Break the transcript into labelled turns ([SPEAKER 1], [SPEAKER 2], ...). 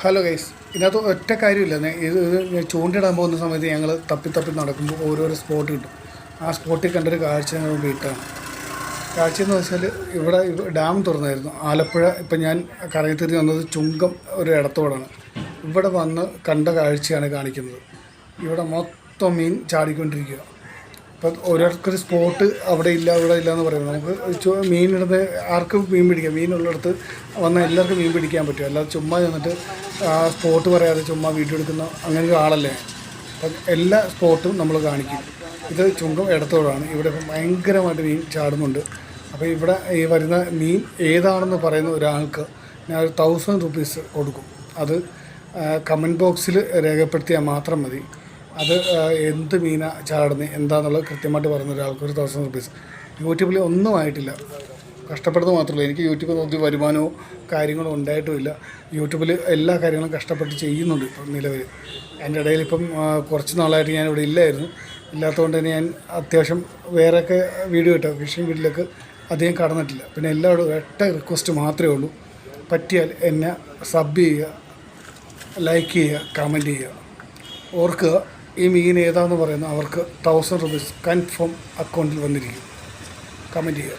[SPEAKER 1] Hello guys, ഇതിനകത്ത് ഒറ്റ കാര്യമില്ല. ഇത് ചൂണ്ടിടാൻ പോകുന്ന സമയത്ത് ഞങ്ങൾ തപ്പി നടക്കുമ്പോൾ ഓരോരോ സ്പോട്ട് കിട്ടും. ആ സ്പോട്ടിൽ കണ്ടൊരു കാഴ്ച ഞങ്ങൾ വീട്ടാണ്. കാഴ്ചയെന്ന് വെച്ചാൽ ഇവിടെ ഡാം തുറന്നായിരുന്നു ആലപ്പുഴ. ഇപ്പം ഞാൻ കറങ്ങിത്തിരിഞ്ഞ് വന്നത് ചുങ്കം ഒരു ഇടത്തോടാണ്. ഇവിടെ വന്ന് കണ്ട കാഴ്ചയാണ് കാണിക്കുന്നത്. ഇവിടെ മൊത്തം മീൻ ചാടിക്കൊണ്ടിരിക്കുക. ഇപ്പം ഓരോരുത്തർ സ്പോട്ട് അവിടെ ഇല്ല എന്ന് പറയുന്നത് നമുക്ക് മീനിടുന്ന ആർക്കും മീൻ പിടിക്കാം. മീനുള്ളിടത്ത് വന്നാൽ എല്ലാവർക്കും മീൻ പിടിക്കാൻ പറ്റും. അല്ലാതെ ചുമ്മാ ചെന്നിട്ട് ആ സ്പോട്ട് പറയാതെ ചുമ്മാ വീഡിയോ എടുക്കുന്ന അങ്ങനെ ഒരാളല്ലേ. അപ്പം എല്ലാ സ്പോട്ടും നമ്മൾ കാണിക്കും. ഇത് ചുങ്കം ഇടത്തോടാണ്. ഇവിടെ ഇപ്പം ഭയങ്കരമായിട്ട് മീൻ ചാടുന്നുണ്ട്. അപ്പോൾ ഇവിടെ ഈ വരുന്ന മീൻ ഏതാണെന്ന് പറയുന്ന ഒരാൾക്ക് ഞാൻ ഒരു 1000 രൂപീസ് കൊടുക്കും. അത് കമൻറ്റ് ബോക്സിൽ രേഖപ്പെടുത്തിയാൽ മാത്രം മതി. അത് എന്ത് മീനാണ് ചാടുന്നത് എന്താണെന്നുള്ളത് കൃത്യമായിട്ട് പറയുന്ന ഒരാൾക്ക് ഒരു 1000 രൂപീസ്. യൂട്യൂബിൽ ഒന്നും ആയിട്ടില്ല, കഷ്ടപ്പെടുന്നത് മാത്രമല്ല. എനിക്ക് യൂട്യൂബിൽ നോക്കി വരുമാനമോ കാര്യങ്ങളോ ഉണ്ടായിട്ടുമില്ല. യൂട്യൂബിൽ എല്ലാ കാര്യങ്ങളും കഷ്ടപ്പെട്ട് ചെയ്യുന്നുണ്ട് ഇപ്പം നിലവിൽ. അതിൻ്റെ ഇടയിൽ ഇപ്പം കുറച്ച് നാളായിട്ട് ഞാൻ ഇവിടെ ഇല്ലാത്തതുകൊണ്ട് തന്നെ ഞാൻ അത്യാവശ്യം വേറെയൊക്കെ വീഡിയോ ഇട്ടോ ഫിഷിംഗ് വീഡിയോയിലേക്ക് അധികം കടന്നിട്ടില്ല. പിന്നെ എല്ലാവരും ഒറ്റ റിക്വസ്റ്റ് മാത്രമേ ഉള്ളൂ, പറ്റിയാൽ എന്നെ സബ് ചെയ്യുക, ലൈക്ക് ചെയ്യുക, കമൻറ്റ് ചെയ്യുക. ഓർക്കുക, ഈ മീൻ ഏതാണെന്ന് പറയുന്നത് അവർക്ക് 1000 രൂപീസ് കൺഫേം അക്കൗണ്ടിൽ വന്നിരിക്കും. കമൻറ്റ് ചെയ്യുക.